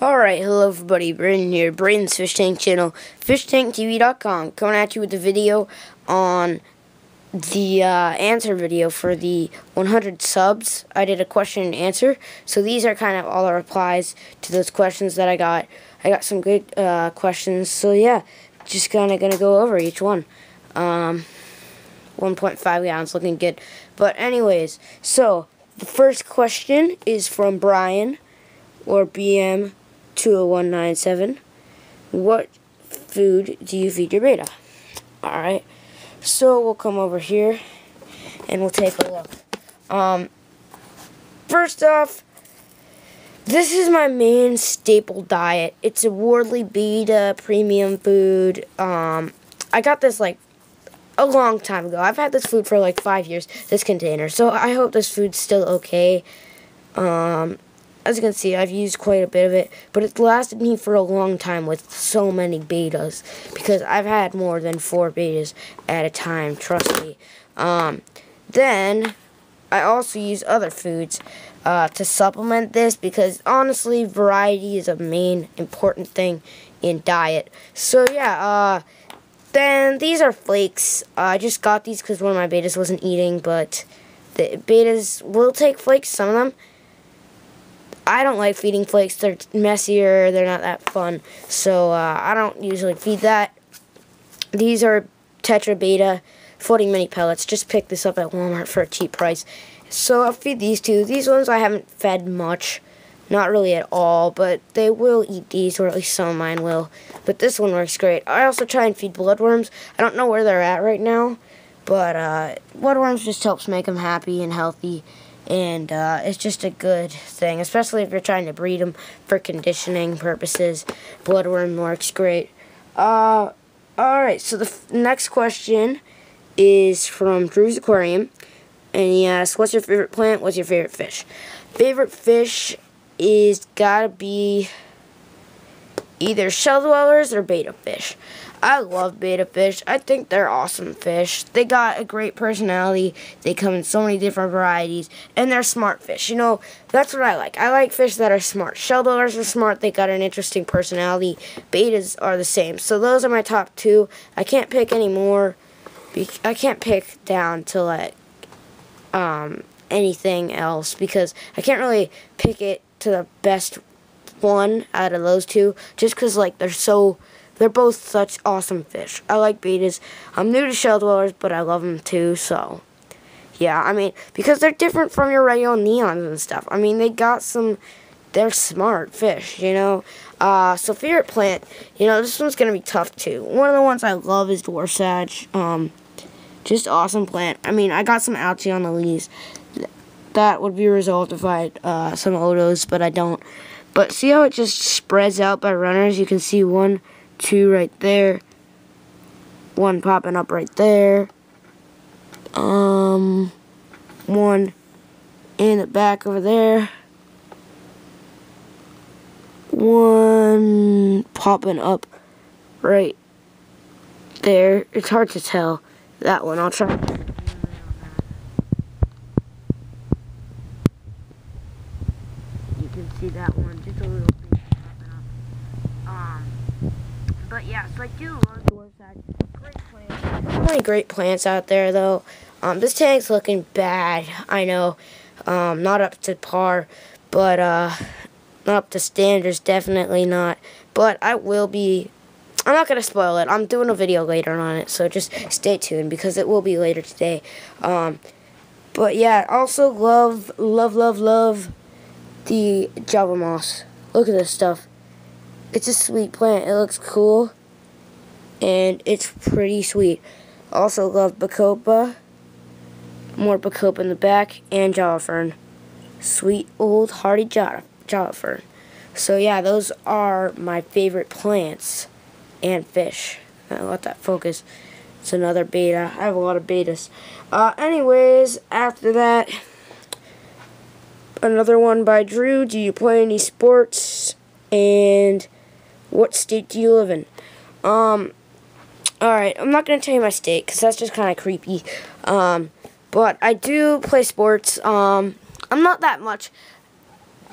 Alright, hello everybody, Brayden here, Brayden's Fish Tank channel, fishtanktv.com, coming at you with a video on the answer video for the 100 subs. I did a question and answer, so these are kind of all the replies to those questions that I got. I got some good questions, so yeah, just kind of going to go over each one. 1.5 gallons, looking good. But anyways, so the first question is from Brian, or BM20197. What food do you feed your beta? Alright, so we'll come over here and we'll take a look. First off, this is my main staple diet. It's a Wardley Beta premium food. I got this like a long time ago. I've had this food for like 5 years, this container, so I hope this food's still okay. As you can see, I've used quite a bit of it, but it's lasted me for a long time with so many betas, because I've had more than 4 betas at a time, trust me. Then, I also use other foods to supplement this, because honestly, variety is a main important thing in diet. So yeah, then these are flakes. I just got these because one of my betas wasn't eating, but the betas will take flakes, some of them. I don't like feeding flakes. They're messier. They're not that fun. So I don't usually feed that. These are Tetra Beta floating mini pellets. Just picked this up at Walmart for a cheap price. So I'll feed these two. These ones I haven't fed much. Not really at all. But they will eat these, or at least some of mine will. But this one works great. I also try and feed bloodworms. I don't know where they're at right now. But bloodworms just helps make them happy and healthy. And it's just a good thing, especially if you're trying to breed them for conditioning purposes. Bloodworm works great. Alright, so the next question is from Drew's Aquarium. And he asks, what's your favorite plant? What's your favorite fish? Favorite fish is gotta be either shell dwellers or beta fish. I love beta fish. I think they're awesome fish. They got a great personality. They come in so many different varieties. And they're smart fish. You know, that's what I like. I like fish that are smart. Shell dwellers are smart. They got an interesting personality. Betas are the same. So those are my top 2. I can't pick any more. I can't pick down to like anything else, because I can't really pick it to the best one out of those 2, just because like they're both such awesome fish. I like betas. I'm new to shell dwellers, but I love them too, so yeah, I mean, because they're different from your regular neons and stuff. I mean, they're smart fish, you know. So favorite plant, you know, this one's gonna be tough too. One of the ones I love is dwarf sage. Just awesome plant. I mean, I got some algae on the leaves. That would be a result if I had some odos, but I don't. But see how it just spreads out by runners? You can see 1, 2 right there. 1 popping up right there. 1 in the back over there. 1 popping up right there. It's hard to tell that one. I'll try. You can see that one just a little bit popping up. But yeah, so I do love dwarf sage. Great plants. So many great plants out there, though. This tank's looking bad. I know, not up to par, but not up to standards. Definitely not. But I will be. I'm not gonna spoil it. I'm doing a video later on it, so just stay tuned because it will be later today. But yeah, also love the Java moss. Look at this stuff. It's a sweet plant. It looks cool, and it's pretty sweet. Also love Bacopa. More Bacopa in the back, and Java fern. Sweet old hardy Java fern. So yeah, those are my favorite plants and fish. I'll let that focus. It's another beta. I have a lot of betas. Anyways, after that, another one by Drew. Do you play any sports? And what state do you live in? Alright, I'm not going to tell you my state, because that's just kind of creepy. But I do play sports. I'm not that much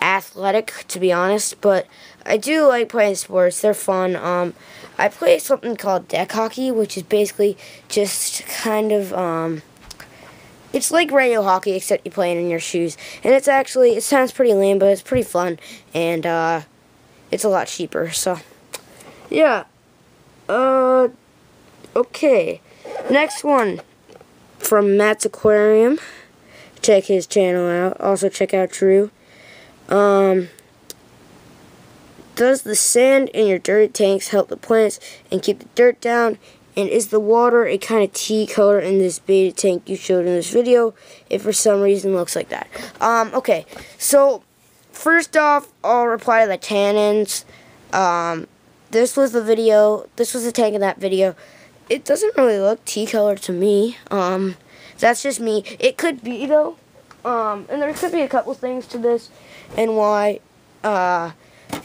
athletic, to be honest, but I do like playing sports. They're fun. I play something called deck hockey, which is basically just kind of, it's like radio hockey, except you're playing in your shoes. And it's actually, it sounds pretty lame, but it's pretty fun, and it's a lot cheaper, so, yeah. Okay. Next one, from Matt's Aquarium. Check his channel out. Also check out Drew. Does the sand in your dirty tanks help the plants and keep the dirt down? And is the water a kind of tea color in this beta tank you showed in this video? If for some reason it looks like that. Okay. So, first off, I'll reply to the tannins. This was the video. This was the tank in that video. It doesn't really look tea color to me. That's just me. It could be, though. And there could be a couple things to this and why.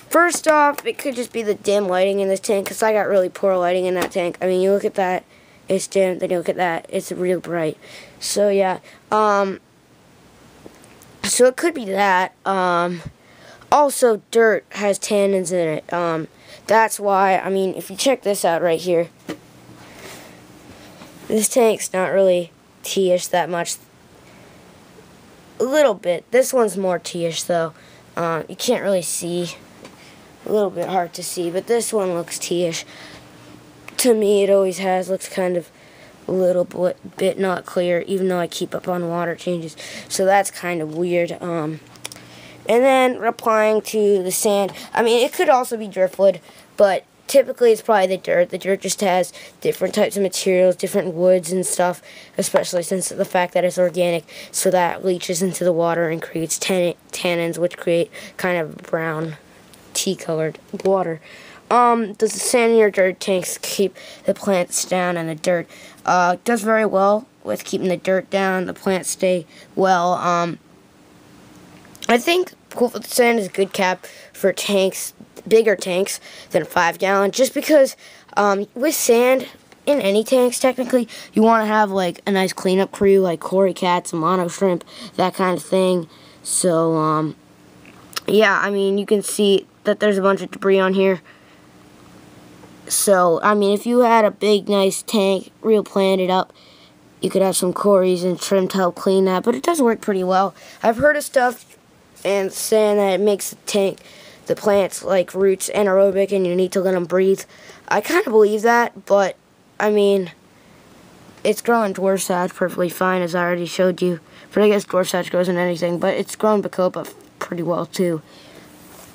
First off, it could just be the dim lighting in this tank, because I got really poor lighting in that tank. I mean, you look at that, it's dim, then you look at that, it's real bright. So, yeah. So it could be that. Also, dirt has tannins in it. That's why, I mean, if you check this out right here, this tank's not really tea-ish that much. A little bit. This one's more tea-ish, though. You can't really see. A little bit hard to see, but this one looks tea-ish. To me, it always has. Looks kind of a little bit not clear, even though I keep up on water changes. So that's kind of weird. And then replying to the sand. I mean, it could also be driftwood, but typically it's probably the dirt. The dirt just has different types of materials, different woods and stuff, especially since the fact that it's organic, so that leaches into the water and creates tannins, which create kind of brown, tea-colored water. Does the sand in your dirt tanks keep the plants down and the dirt? Does very well with keeping the dirt down. The plants stay well. I think Cool for the Sand is a good cap for tanks, bigger tanks than a 5-gallon, just because with sand in any tanks, technically, you want to have like a nice cleanup crew, like Cory Cats, mono shrimp, that kind of thing. So, yeah, I mean, you can see that there's a bunch of debris on here. So, I mean, if you had a big, nice tank, real planted up, you could have some Corys and trim to help clean that, but it does work pretty well. I've heard of stuff and saying that it makes the plants, like roots, anaerobic, and you need to let them breathe. I kind of believe that, but, I mean, it's growing dwarf sage perfectly fine, as I already showed you. But I guess dwarf sage grows in anything, but it's growing bacopa pretty well, too.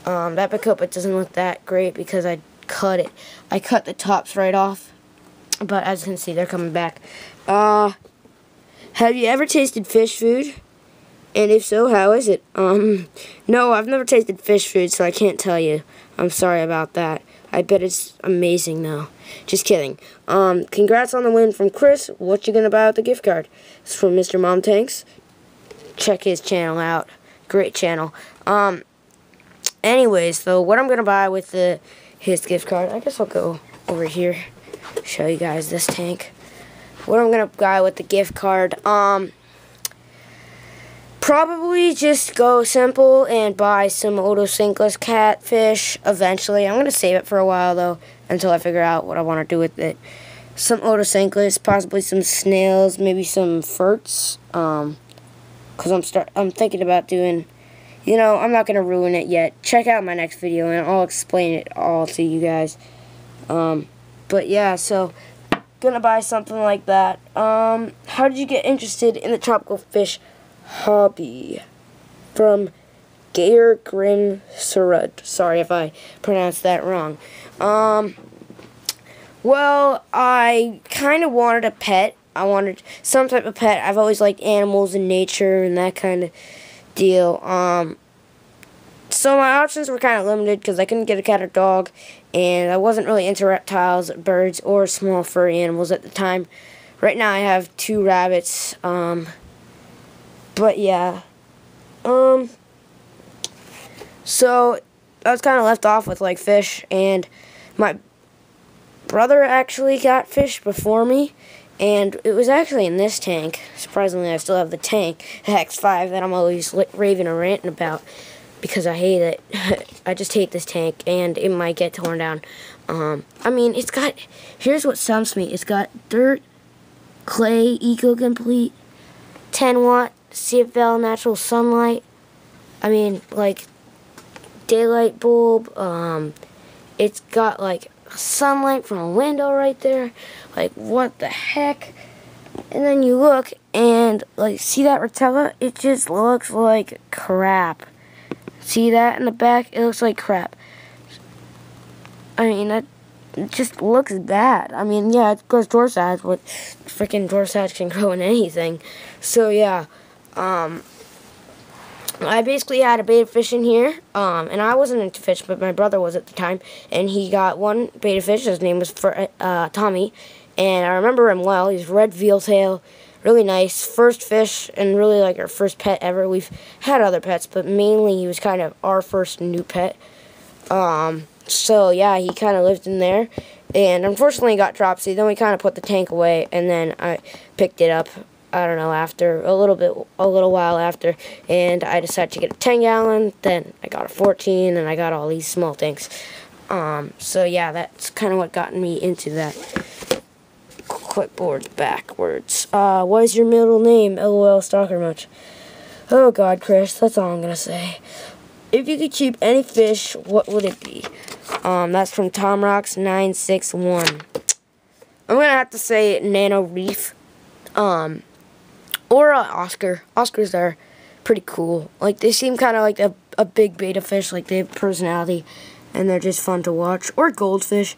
That bacopa doesn't look that great because I cut it. I cut the tops right off, but as you can see, they're coming back. Have you ever tasted fish food? And if so, how is it? No, I've never tasted fish food, so I can't tell you. I'm sorry about that. I bet it's amazing, though. Just kidding. Congrats on the win from Chris. What you gonna buy with the gift card? It's from Mr. Mom Tanks. Check his channel out. Great channel. Anyways, though, what I'm gonna buy with his gift card, I guess I'll go over here, show you guys this tank. What I'm gonna buy with the gift card, probably just go simple and buy some otosynchronous catfish eventually. I'm gonna save it for a while though, until I figure out what I want to do with it. Some otosynchronous, possibly some snails, maybe some ferts. Cause I'm thinking about doing. You know, I'm not going to ruin it yet. Check out my next video, and I'll explain it all to you guys. But, yeah, so, gonna buy something like that. How did you get interested in the tropical fish hobby? From Gayer Grim Surud. Sorry if I pronounced that wrong. Well, I kind of wanted a pet. I wanted some type of pet. I've always liked animals and nature and that kind of deal. So my options were kind of limited because I couldn't get a cat or dog, and I wasn't really into reptiles, birds, or small furry animals at the time. Right now I have 2 rabbits. But yeah. So I was kind of left off with like fish, and my brother actually got fish before me. And it was actually in this tank. Surprisingly, I still have the tank, the X5, that I'm always raving and ranting about. because I hate it. I just hate this tank, and it might get torn down. I mean, it's got, here's what stumps me. It's got dirt, clay, eco-complete, 10 watt, CFL natural sunlight. I mean, like, daylight bulb. It's got, like, sunlight from a window right there. Like, what the heck? And then you look, and, like, see that Rotella? It just looks like crap. See that in the back? It looks like crap. I mean, that just looks bad. I mean, yeah, it grows door size, but freaking door size can grow in anything. So, yeah, I basically had a betta fish in here, and I wasn't into fish, but my brother was at the time, and he got one betta fish. His name was Tommy, and I remember him well. He's red veal tail, really nice, first fish, and really like our first pet ever. We've had other pets, but mainly he was kind of our first new pet. So yeah, he kind of lived in there, and unfortunately got dropsy. Then we kind of put the tank away, and then I picked it up, I don't know, after a little while after, and I decided to get a 10-gallon, then I got a 14, and I got all these small tanks. So yeah, that's kind of what got me into that. Clipboard backwards. What is your middle name? LOL, stalker much. Oh god, Chris, that's all I'm gonna say. If you could keep any fish, what would it be? That's from TomRocks961. I'm gonna have to say Nano Reef. Or Oscar. Oscars are pretty cool. Like, they seem kind of like a big betta fish. Like, they have personality, and they're just fun to watch. Or goldfish.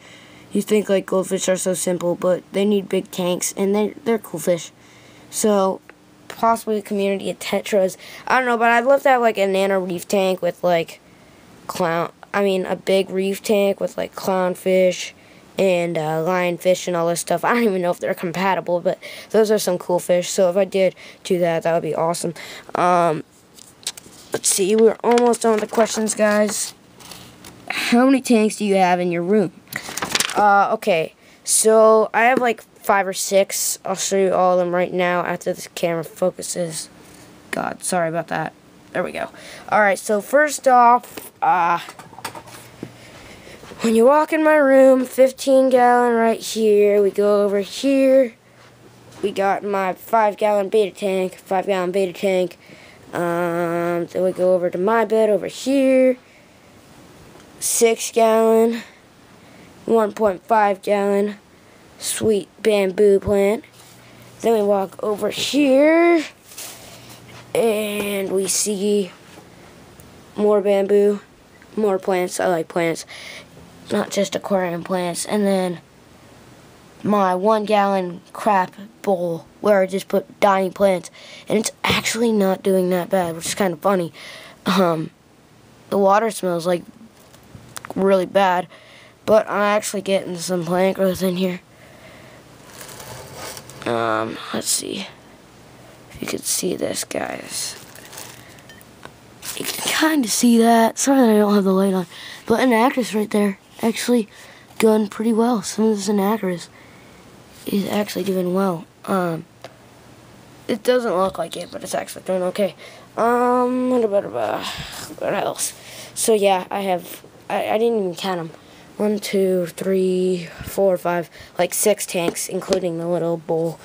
You think, like, goldfish are so simple, but they need big tanks, and they're cool fish. So, possibly a community of tetras. I don't know, but I'd love to have, like, a nano reef tank with, like, a big reef tank with, like, clownfish and lionfish and all this stuff. I don't even know if they're compatible, but those are some cool fish. So if I did do that, that would be awesome. Let's see, we're almost done with the questions, guys. How many tanks do you have in your room? Okay, so I have like 5 or 6. I'll show you all of them right now after this camera focuses. God, sorry about that. There we go. Alright, so first off, when you walk in my room, 15-gallon right here. We go over here. We got my 5-gallon betta tank, 5-gallon betta tank. Then we go over to my bed over here. 6-gallon, 1.5-gallon, sweet bamboo plant. Then we walk over here, and we see more bamboo, more plants. I like plants, not just aquarium plants. And then my 1-gallon crap bowl where I just put dying plants, and it's actually not doing that bad, which is kind of funny. The water smells like really bad, but I'm actually getting some plant growth in here. Let's see if you can see this, guys. You can kind of see that. Sorry that I don't have the light on, but Anacris right there actually done pretty well. Some of this Anacris is actually doing well. It doesn't look like it, but it's actually doing okay. What else? So yeah, I didn't even count them. 1, 2, 3, 4, 5, like 6 tanks, including the little bowl.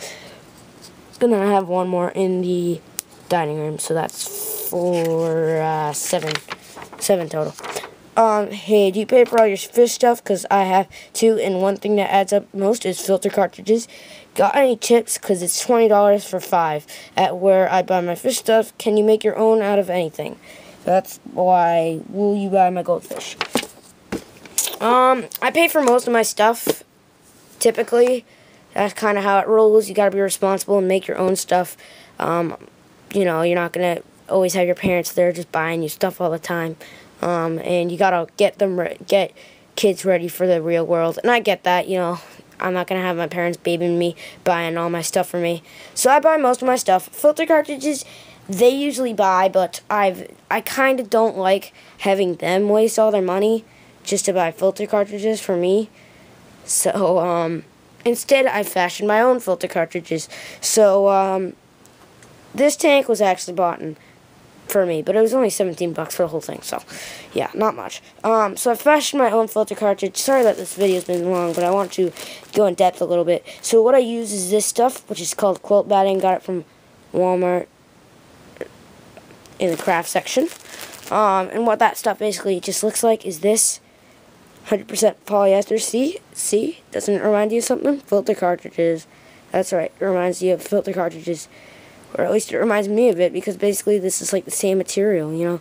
And then I have one more in the dining room, so that's 7 total. Hey, do you pay for all your fish stuff? Because I have 2, and one thing that adds up most is filter cartridges. Got any tips? Because it's $20 for 5 at where I buy my fish stuff. Can you make your own out of anything? That's why will you buy my goldfish? I pay for most of my stuff, typically. That's kind of how it rolls. You gotta be responsible and make your own stuff. You know, you're not gonna always have your parents there just buying you stuff all the time. And you gotta get kids ready for the real world. And I get that, you know. I'm not gonna have my parents babying me, buying all my stuff for me. So I buy most of my stuff. Filter cartridges, they usually buy, but I kind of don't like having them waste all their money just to buy filter cartridges for me. So, instead I fashioned my own filter cartridges. So, this tank was actually bought in for me, but it was only 17 bucks for the whole thing, so yeah, not much. So I fashioned my own filter cartridge. Sorry that this video's been long, but I want to go in depth a little bit. So what I use is this stuff, which is called quilt batting. Got it from Walmart in the craft section. And what that stuff basically just looks like is this 100% polyester. See? Doesn't it remind you of something? Filter cartridges. That's right, it reminds you of filter cartridges. Or at least it reminds me of it, because basically this is like the same material, you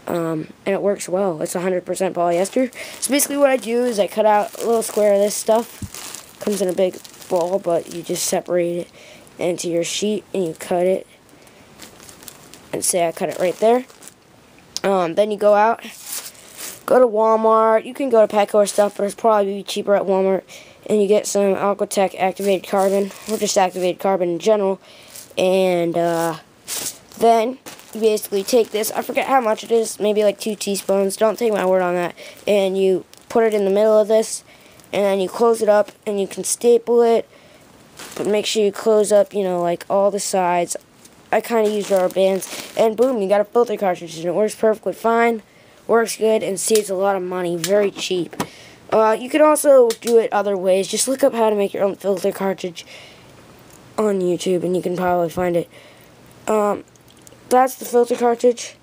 know. And it works well. It's 100% polyester. So basically what I do is I cut out a little square of this stuff. Comes in a big ball, but you just separate it into your sheet and you cut it. And say I cut it right there. Then you go out, go to Walmart. You can go to Petco or stuff, but it's probably cheaper at Walmart. And you get some aqua-tech activated carbon, or just activated carbon in general. And then you basically take this, I forget how much it is, maybe like 2 teaspoons, don't take my word on that, and you put it in the middle of this, and then you close it up, and you can staple it, but make sure you close up, you know, like all the sides. I kind of use rubber bands, and boom, you got a filter cartridge, and it works perfectly fine, works good, and saves a lot of money, very cheap. You could also do it other ways. Just look up how to make your own filter cartridge on YouTube, and you can probably find it. That's the filter cartridge,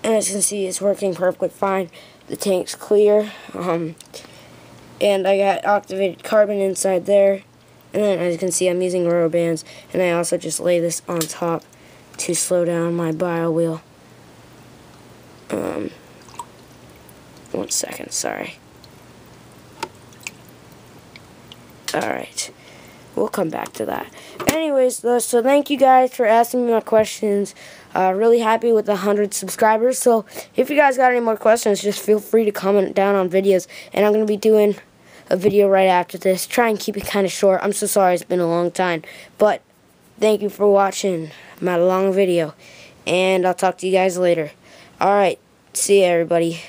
and as you can see, it's working perfectly fine. The tank's clear, and I got activated carbon inside there, and then as you can see, I'm using rubber bands, and I also just lay this on top to slow down my bio wheel. 1 second, sorry. Alright, we'll come back to that. Anyways, though, so thank you guys for asking me my questions. Really happy with the 100 subscribers. So if you guys got any more questions, just feel free to comment down on videos. And I'm going to be doing a video right after this. Try and keep it kind of short. I'm so sorry it's been a long time. But thank you for watching my long video. And I'll talk to you guys later. Alright, see ya, everybody.